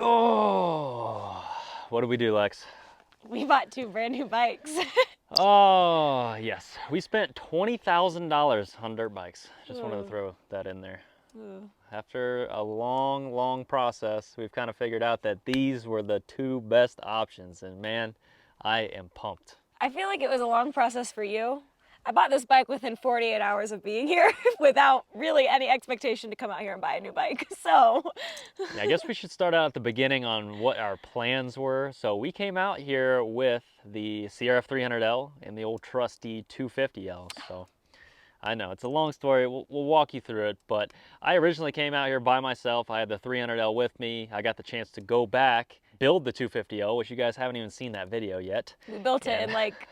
Oh, what did we do, Lex? We bought 2 brand new bikes. Oh, yes. We spent $20,000 on dirt bikes. Just wanted to Ooh. throw that in there. Ooh. After a long, long process, we've kind of figured out that these were the 2 best options. And man, I am pumped. I feel like it was a long process for you. I bought this bike within 48 hours of being here without really any expectation to come out here and buy a new bike. So Yeah, I guess we should start out at the beginning on what our plans were. So we came out here with the CRF 300L and the old trusty 250L. So I know it's a long story. We'll walk you through it. But I originally came out here by myself. I had the 300L with me. I got the chance to go back, build the 250L, which you guys haven't even seen that video yet. we built it in like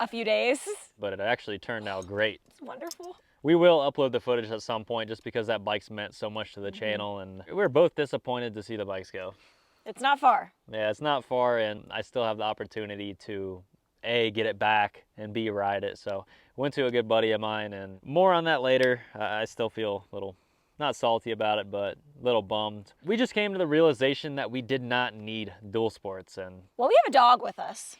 a few days. But it actually turned out great. It's wonderful. We will upload the footage at some point just because that bike's meant so much to the channel, and we're both disappointed to see the bikes go. It's not far. Yeah, it's not far, and I still have the opportunity to A, get it back, and B, ride it. So went to a good buddy of mine, and more on that later. I still feel a little, not salty about it, but a little bummed. We just came to the realization that we did not need dual sports. And Well, we have a dog with us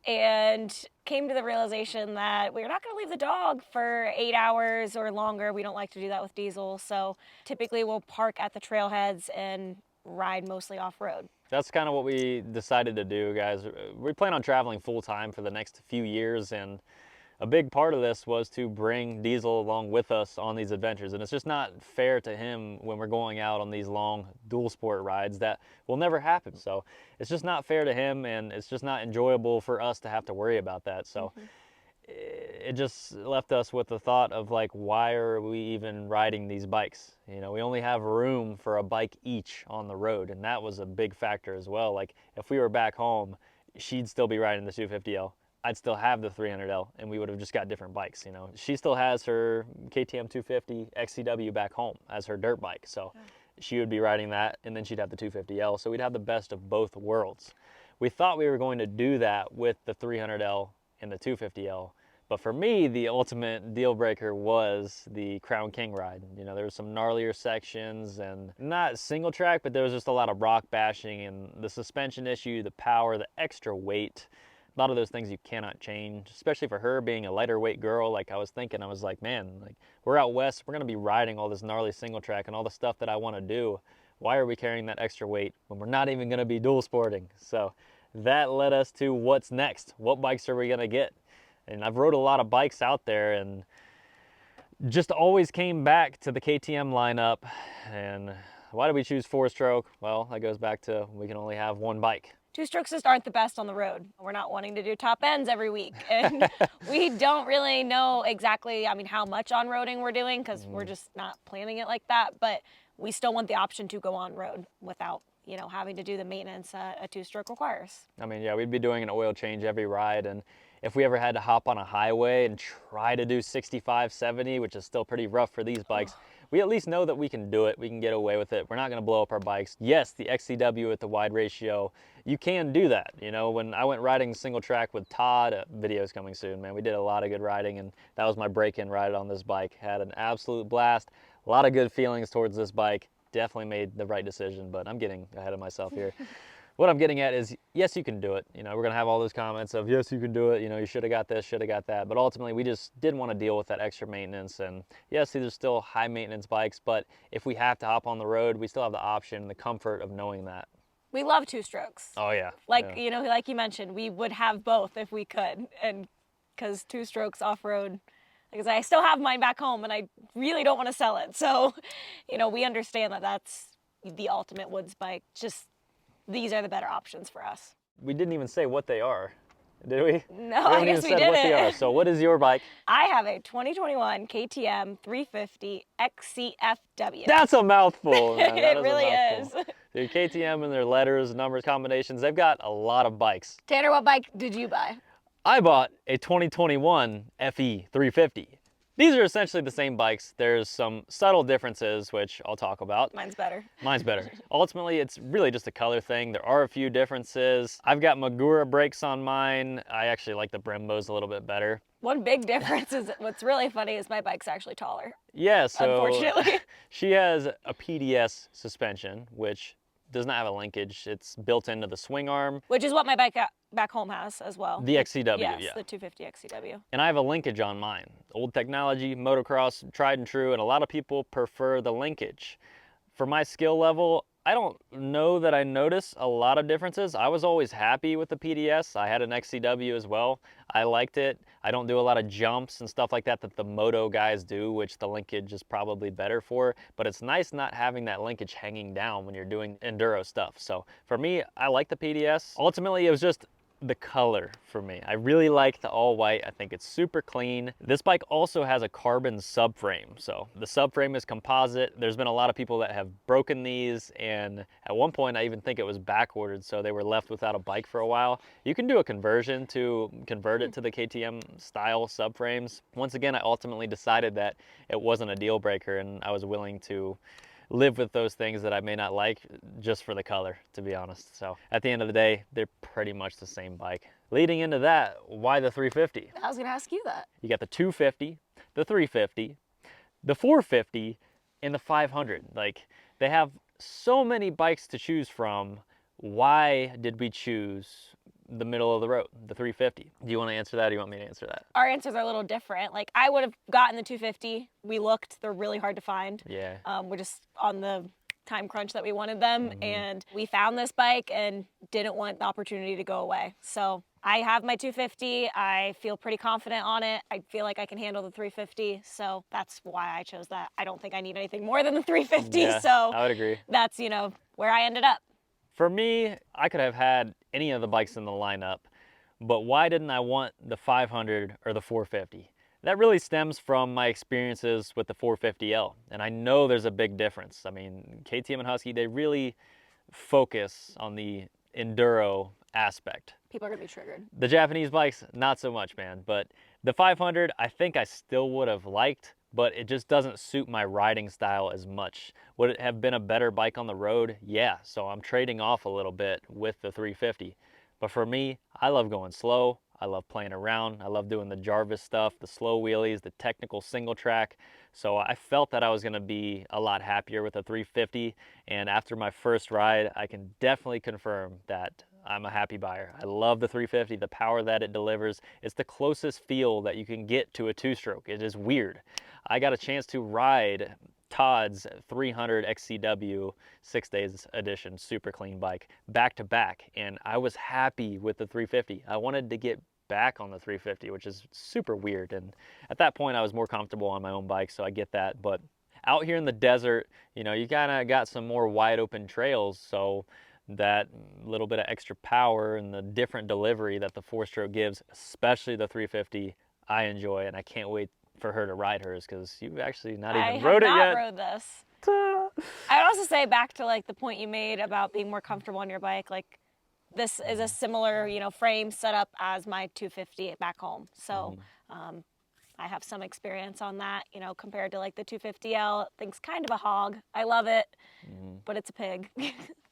and came to the realization that we're not going to leave the dog for 8 hours or longer. We don't like to do that with diesel. So typically we'll park at the trailheads and ride mostly off-road. that's kind of what we decided to do, guys. We plan on traveling full time for the next few years, and a big part of this was to bring Diesel along with us on these adventures. And it's just not fair to him when we're going out on these long dual sport rides that will never happen. So it's just not fair to him, and it's just not enjoyable for us to have to worry about that. So it just left us with the thought of like, why are we even riding these bikes? You know, we only have room for a bike each on the road, and that was a big factor as well. Like if we were back home, she'd still be riding the 250L. I'd still have the 300L, and we would have just got different bikes, you know. She still has her KTM 250 XCW back home as her dirt bike, so she would be riding that, and then she'd have the 250L, so we'd have the best of both worlds. We thought we were going to do that with the 300L and the 250L, but for me, the ultimate deal breaker was the Crown King ride. You know, there were some gnarlier sections, and not single track, but there was just a lot of rock bashing, and the suspension issue, the power, the extra weight. A lot of those things you cannot change, especially for her being a lighter weight girl. Like I was thinking, I was like, man, like we're out west, we're gonna be riding all this gnarly single track and all the stuff that I wanna do. Why are we carrying that extra weight when we're not even gonna be dual sporting? So that led us to what's next. What bikes are we gonna get? And I've rode a lot of bikes out there and just always came back to the KTM lineup. And why did we choose 4-stroke? Well, that goes back to we can only have one bike. 2-strokes just aren't the best on the road. We're not wanting to do top ends every week. And we don't really know exactly, how much on-roading we're doing because we're just not planning it like that. But we still want the option to go on-road without, having to do the maintenance a 2-stroke requires. Yeah, we'd be doing an oil change every ride. And if we ever had to hop on a highway and try to do 65, 70, which is still pretty rough for these bikes, we at least know that we can do it. We can get away with it. We're not going to blow up our bikes. Yes, the XCW with the wide ratio, you can do that. You know, when I went riding single track with Todd, video's coming soon, man. We did a lot of good riding, and that was my break-in ride on this bike. Had an absolute blast. A lot of good feelings towards this bike. Definitely made the right decision, but I'm getting ahead of myself here. What I'm getting at is, yes, you can do it. You know, we're gonna have all those comments of, yes, you can do it. You know, you should have got this, should have got that. But ultimately, we just didn't want to deal with that extra maintenance. And yes, these are still high maintenance bikes, but if we have to hop on the road, we still have the option, the comfort of knowing that. We love 2-strokes. Oh yeah. Like you mentioned, we would have both if we could. And because 2-strokes off-road, because I still have mine back home and I really don't want to sell it. So, we understand that that's the ultimate woods bike. Just these are the better options for us. We didn't even say what they are, did we? No, I guess we didn't. What they are. So what is your bike? I have a 2021 KTM 350 XCF-W. That's a mouthful, man. It really is. Dude, KTM and their letters, numbers, combinations, they've got a lot of bikes. Tanner, what bike did you buy? I bought a 2021 FE 350. These are essentially the same bikes. There's some subtle differences, which I'll talk about. Mine's better. Mine's better. Ultimately, it's really just a color thing. There are a few differences. I've got Magura brakes on mine. I actually like the Brembos a little bit better. One big difference is, what's really funny is my bike's actually taller. Yeah, so unfortunately. she has a PDS suspension, which does not have a linkage. It's built into the swing arm. Which is what my bike back home has as well. The XCW, yes, yeah. the 250 XCW. And I have a linkage on mine. Old technology, motocross, tried and true, and a lot of people prefer the linkage. For my skill level, I don't know that I notice a lot of differences. I was always happy with the PDS. I had an XCW as well. I liked it. I don't do a lot of jumps and stuff like that the moto guys do, which the linkage is probably better for, but it's nice not having that linkage hanging down when you're doing enduro stuff. So for me, I like the PDS. Ultimately, it was just the color for me. I really like the all white. I think it's super clean. This bike also has a carbon subframe. So the subframe is composite. There's been a lot of people that have broken these, and at one point I even think it was back ordered, so they were left without a bike for a while. You can do a conversion to convert it to the KTM style subframes. Once again, I ultimately decided that it wasn't a deal breaker, and I was willing to live with those things that I may not like just for the color, to be honest. So at the end of the day, they're pretty much the same bike. Leading into that, why the 350? I was gonna ask you that. You got the 250, the 350, the 450, and the 500. Like, they have so many bikes to choose from. Why did we choose the middle of the road, the 350? Do you want to answer that, or do you want me to answer that? Our answers are a little different. Like, I would have gotten the 250. We looked, they're really hard to find. Yeah. We're just on the time crunch that we wanted them, and we found this bike and didn't want the opportunity to go away. So I have my 250. I feel pretty confident on it. I feel like I can handle the 350, so that's why I chose that. I don't think I need anything more than the 350, Yeah, so I would agree. that's, where I ended up. For me, I could have had any of the bikes in the lineup, but why didn't I want the 500 or the 450? That really stems from my experiences with the 450L, and I know there's a big difference. I mean, KTM and Husky, they really focus on the enduro aspect. People are gonna be triggered. The Japanese bikes, not so much, man, but the 500, I think I still would have liked, but it just doesn't suit my riding style as much. Would it have been a better bike on the road? Yeah, so I'm trading off a little bit with the 350. But for me, I love going slow. I love playing around. I love doing the Jarvis stuff, the slow wheelies, the technical single track. So I felt that I was gonna be a lot happier with the 350. And after my first ride, I can definitely confirm that I'm a happy buyer. I love the 350, the power that it delivers. It's the closest feel that you can get to a two-stroke. It is weird. I got a chance to ride Todd's 300 XCW 6 days edition super clean bike back to back, and I was happy with the 350. I wanted to get back on the 350, which is super weird, and at that point I was more comfortable on my own bike, so I get that. But out here in the desert, you kind of got some more wide open trails, so that little bit of extra power and the different delivery that the four-stroke gives, especially the 350, I enjoy, and I can't wait for her to ride hers, because you've actually not even rode it yet. I have not rode this. I would also say, back to like the point you made about being more comfortable on your bike, like this is a similar, frame setup as my 250 back home. So I have some experience on that, compared to like the 250L. Thing's kind of a hog. I love it, but it's a pig.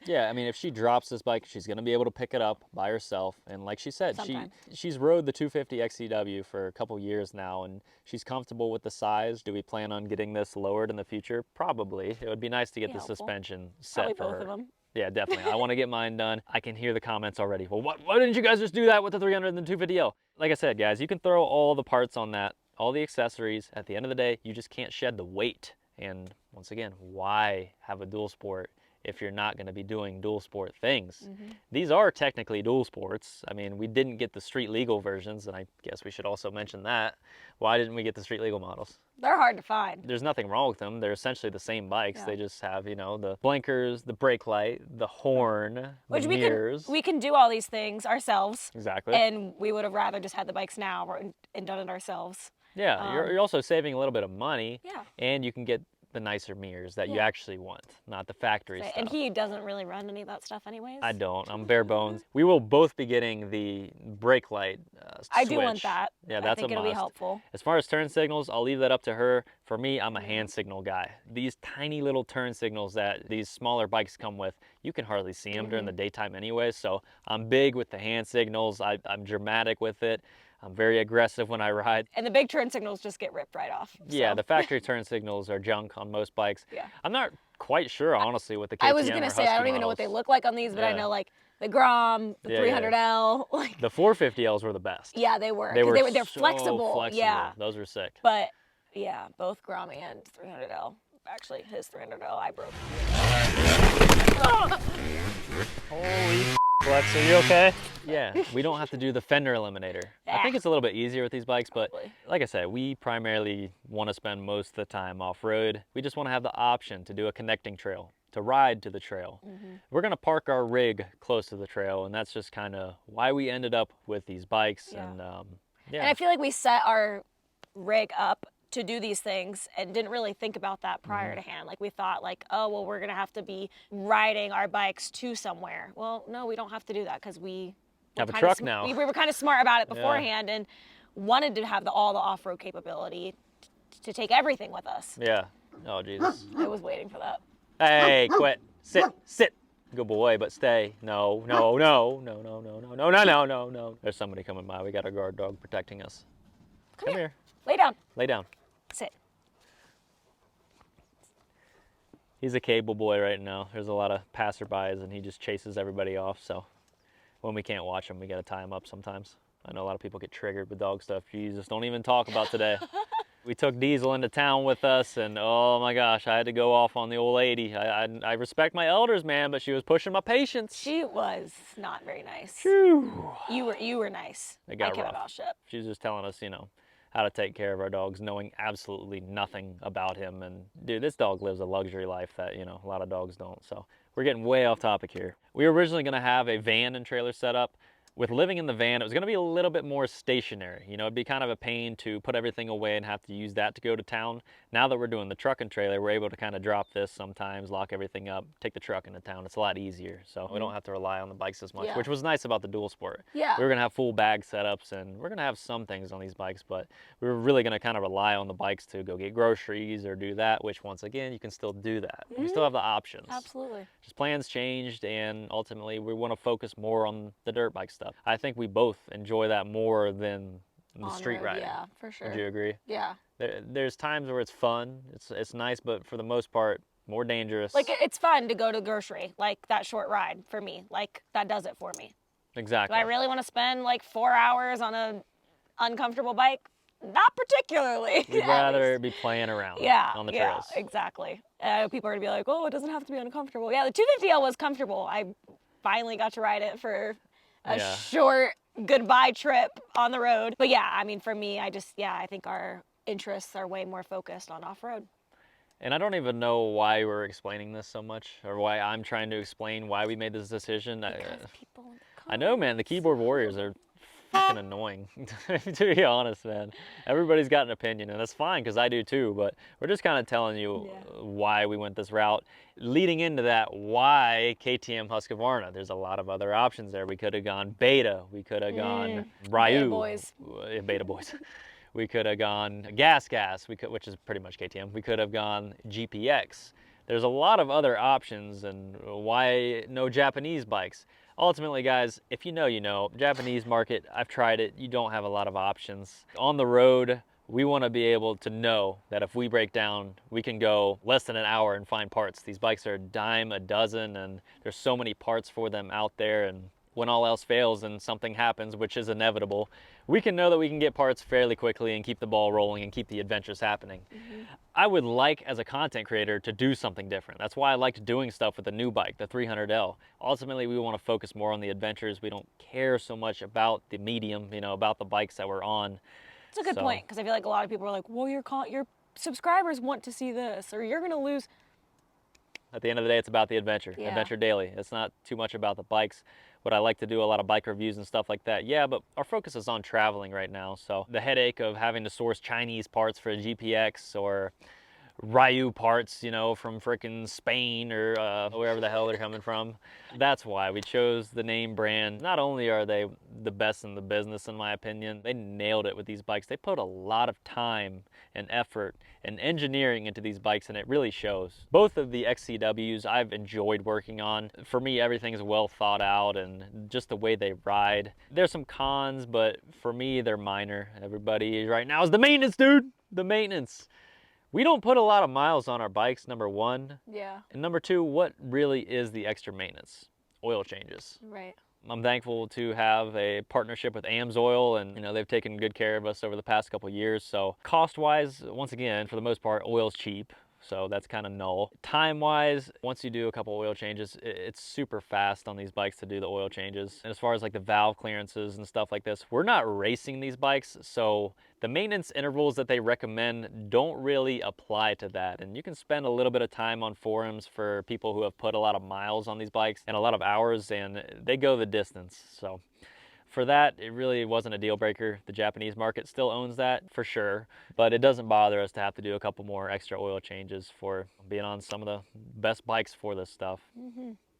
Yeah, I mean, if she drops this bike, she's going to be able to pick it up by herself. And like she said, Sometimes. she's rode the 250 XCW for a couple years now, and she's comfortable with the size. Do we plan on getting this lowered in the future? Probably. It would be nice to get the suspension set Probably for both her. of them. Yeah, definitely. I want to get mine done. I can hear the comments already. Well, why didn't you guys just do that with the 300 and the 250L? Like I said, guys, you can throw all the parts on that, all the accessories. At the end of the day, you just can't shed the weight. And once again, why have a dual sport if you're not going to be doing dual sport things? These are technically dual sports. I mean, we didn't get the street legal versions, and I guess we should also mention that. Why didn't we get the street legal models? They're hard to find. There's nothing wrong with them. They're essentially the same bikes. Yeah. They just have, the blinkers, the brake light, the horn, Which the we mirrors. we can do all these things ourselves. Exactly. And we would have rather just had the bikes now and done it ourselves. Yeah, you're also saving a little bit of money. Yeah. And you can get the nicer mirrors that you actually want, not the factory stuff. And he doesn't really run any of that stuff anyways. I don't. I'm bare bones. We will both be getting the brake light switch. I do want that. Yeah, that's a must. I think it'll be helpful. As far as turn signals, I'll leave that up to her. For me, I'm a hand signal guy. These tiny little turn signals that these smaller bikes come with, you can hardly see them during the daytime anyway, so I'm big with the hand signals. I'm dramatic with it. I'm very aggressive when I ride. And the big turn signals just get ripped right off. Yeah, so. the factory turn signals are junk on most bikes. Yeah. I'm not quite sure, honestly, what the KTM I was gonna or say, Husky I don't even know what they models. look like on these, but I Yeah. know like the Grom, the Yeah, 300L, like The 450Ls were the best. yeah, they were. They 'Cause were they're so flexible. Yeah. Those were sick. But yeah, both Grom and 300L. Actually, his 300L I broke. Holy Flex, are you okay? Yeah, we don't have to do the fender eliminator. I think it's a little bit easier with these bikes, but like I said, we primarily want to spend most of the time off-road. We just want to have the option to do a connecting trail, to ride to the trail. We're going to park our rig close to the trail, and that's just kind of why we ended up with these bikes. Yeah. And And I feel like we set our rig up to do these things and didn't really think about that prior to hand. Like we thought like, oh, well, we're gonna have to be riding our bikes to somewhere. Well, no, we don't have to do that because we have a truck now. We were kind of smart about it beforehand and wanted to have all the off-road capability to take everything with us. Yeah. Oh, Jesus. I was waiting for that. Hey, quit. Sit. Good boy, but stay. No. There's somebody coming by. We got a guard dog protecting us. Come here. Lay down. Lay down. Sit. He's a cable boy right now. There's a lot of passerbys and he just chases everybody off. So when we can't watch him, we got to tie him up sometimes. I know a lot of people get triggered with dog stuff. Jesus, don't even talk about today. We took Diesel into town with us and oh my gosh, I had to go off on the old lady. I respect my elders, man, but she was pushing my patience. She was not very nice. Whew. You were nice. It got I kept rough. my mouth shut. She was just telling us, how to take care of our dogs, knowing absolutely nothing about him. And dude, this dog lives a luxury life that, a lot of dogs don't. So we're getting way off topic here. We were originally gonna have a van and trailer set up. With living in the van, it was gonna be a little bit more stationary. It'd be kind of a pain to put everything away and have to use that to go to town. Now that we're doing the truck and trailer, we're able to kind of drop this sometimes, lock everything up, take the truck into town. It's a lot easier. So we don't have to rely on the bikes as much, which was nice about the dual sport. Yeah. We were gonna have full bag setups and we're gonna have some things on these bikes, but we were really gonna kind of rely on the bikes to go get groceries or do that, which once again, you can still do that. You still have the options. Absolutely. Just plans changed and ultimately we want to focus more on the dirt bike stuff. I think we both enjoy that more than the street riding. Yeah, for sure. Would you agree? Yeah. There's times where it's fun, it's nice, but for the most part, more dangerous. Like it's fun to go to the grocery, like that short ride for me. Like that does it for me. Exactly. Do I really want to spend like 4 hours on an uncomfortable bike? Not particularly. We'd rather be playing around on the trails. Yeah, exactly. People are gonna be like, oh, it doesn't have to be uncomfortable. Yeah, the 250L was comfortable. I finally got to ride it for a short goodbye trip on the road. But yeah, I mean, for me, I think our interests are way more focused on off-road. And I don't even know why we're explaining this so much or why I'm trying to explain why we made this decision. I know, man, the keyboard warriors are fucking annoying, to be honest, man. Everybody's got an opinion, and that's fine because I do too, but we're just kind of telling you why we went this route. Leading into that, why KTM Husqvarna? There's a lot of other options there. We could have gone Beta. We could have gone Ryu. Beta boys. Beta boys. We could have gone Gas, which is pretty much KTM. We could have gone GPX. There's a lot of other options, and why no Japanese bikes? Ultimately, guys, if you know, Japanese market, I've tried it, you don't have a lot of options. On the road, we want to be able to know that if we break down, we can go less than an hour and find parts. These bikes are a dime a dozen, and there's so many parts for them out there, and when all else fails and something happens, which is inevitable, we can know that we can get parts fairly quickly and keep the ball rolling and keep the adventures happening. I would like, as a content creator, to do something different. That's why I liked doing stuff with the new bike, the 300L. Ultimately, we want to focus more on the adventures. We don't care so much about the medium, about the bikes that we're on. It's a good point, because I feel like a lot of people are like, well, your subscribers want to see this, or you're going to lose. At the end of the day, it's about the adventure, adventure daily. It's not too much about the bikes. Would I like to do a lot of bike reviews and stuff like that? Yeah, but our focus is on traveling right now. So the headache of having to source Chinese parts for a GPX or Ryu parts, you know, from frickin' Spain or wherever the hell they're coming from. That's why we chose the name brand. Not only are they the best in the business, in my opinion, they nailed it with these bikes. They put a lot of time and effort and engineering into these bikes, and it really shows. Both of the XCWs I've enjoyed working on. For me, everything is well thought out, and just the way they ride. There's some cons, but for me, they're minor. Everybody right now is the maintenance, dude. The maintenance. We don't put a lot of miles on our bikes, number one. Yeah. And number two, what really is the extra maintenance? Oil changes. Right. I'm thankful to have a partnership with AMSOIL, and you know, they've taken good care of us over the past couple of years. So cost-wise, once again, for the most part, oil's cheap. So that's kind of null. Time-wise, once you do a couple oil changes, it's super fast on these bikes to do the oil changes. And as far as like the valve clearances and stuff like this, we're not racing these bikes, so the maintenance intervals that they recommend don't really apply to that. And you can spend a little bit of time on forums for people who have put a lot of miles on these bikes and a lot of hours, and they go the distance. So for that, it really wasn't a deal breaker. The Japanese market still owns that for sure, but it doesn't bother us to have to do a couple more extra oil changes for being on some of the best bikes for this stuff.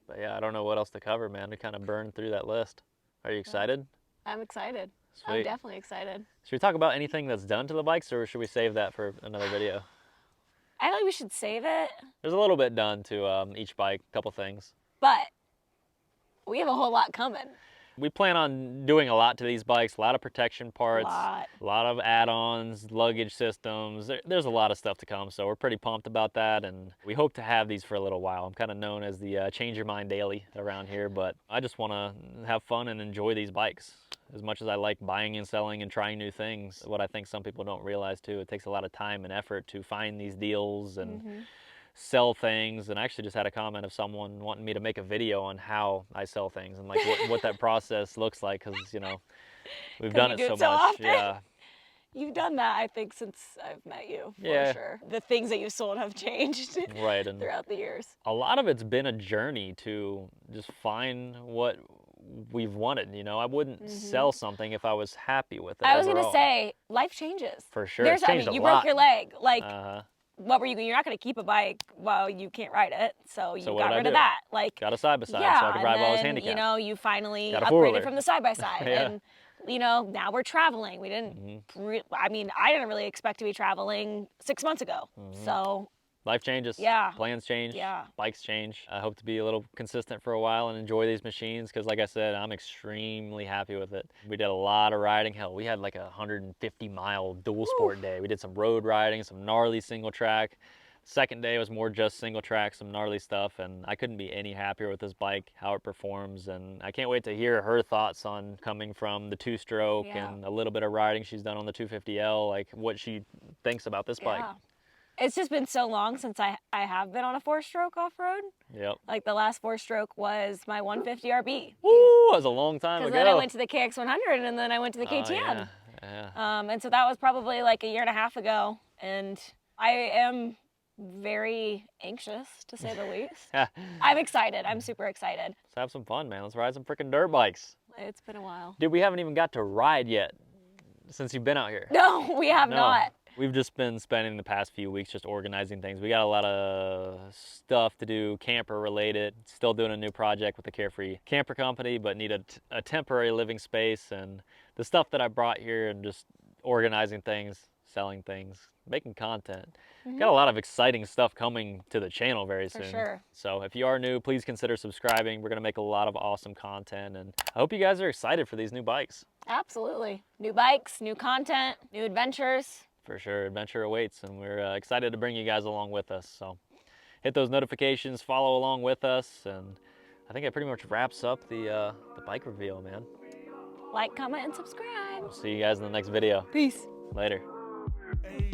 But yeah, I don't know what else to cover, man. We kind of burned through that list. Are you excited? I'm excited. Sweet. I'm definitely excited. Should we talk about anything that's done to the bikes, or should we save that for another video? I feel like we should save it, There's a little bit done to each bike, a couple things. but we have a whole lot coming. We plan on doing a lot to these bikes, a lot of protection parts, Lot. a lot of add-ons, luggage systems. There's a lot of stuff to come, so we're pretty pumped about that, and we hope to have these for a little while. I'm kind of known as the change your mind daily around here, but I just want to have fun and enjoy these bikes. As much as I like buying and selling and trying new things, what I think some people don't realize too, it takes a lot of time and effort to find these deals and sell things. And I actually just had a comment of someone wanting me to make a video on how I sell things and like what that process looks like, because you know, we've done it so much. Often. Yeah. You've done that, I think, since I've met you, for Yeah. sure. The things that you've sold have changed Right. And throughout the years. a lot of it's been a journey to just find what we've wanted. You know, I wouldn't sell something if I was happy with it. I was gonna overall. say, life changes. For sure. It's changed a you lot. broke your leg. Like, Uh-huh. what were you? You're not gonna keep a bike while you can't ride it, so you So what got did I rid of do? that. Like, Got a side by side yeah, so I could ride while I was and then, handicapped. you know, you finally Got a four-wheeler. upgraded from the side by side, Yeah. and you know, now we're traveling. We didn't. I mean, I didn't really expect to be traveling 6 months ago. So Life changes. Yeah. Plans change. Yeah. Bikes change. I hope to be a little consistent for a while and enjoy these machines because, like I said, I'm extremely happy with it. We did a lot of riding. Hell, we had like a 150-mile dual sport day. We did some road riding, some gnarly single track. Second day was more just single track, some gnarly stuff, and I couldn't be any happier with this bike, how it performs, and I can't wait to hear her thoughts on coming from the two-stroke Yeah. and a little bit of riding she's done on the 250L, like what she thinks about this bike. yeah, it's just been so long since I have been on a 4-stroke off-road. Yep. Like the last 4-stroke was my 150 RB. Woo, that was a long time Because ago. then I went to the KX100 and then I went to the Oh, KTM. yeah. And so that was probably like a year and a half ago. And I am very anxious, to say the least. I'm excited. I'm super excited. Let's have some fun, man. Let's ride some freaking dirt bikes. It's been a while. Dude, we haven't even got to ride yet since you've been out here. No, we have No. not. We've just been spending the past few weeks just organizing things. We got a lot of stuff to do, camper related. Still doing a new project with the Carefree Camper Company, but need a temporary living space. And the stuff that I brought here and just organizing things, selling things, making content. Got a lot of exciting stuff coming to the channel very soon. For sure. So if you are new, please consider subscribing. We're gonna make a lot of awesome content, and I hope you guys are excited for these new bikes. Absolutely. New bikes, new content, new adventures. For sure, adventure awaits, and we're excited to bring you guys along with us. So hit those notifications, follow along with us, and I think that pretty much wraps up the bike reveal, man. Like, comment, and subscribe. See you guys in the next video. Peace. Later. Hey.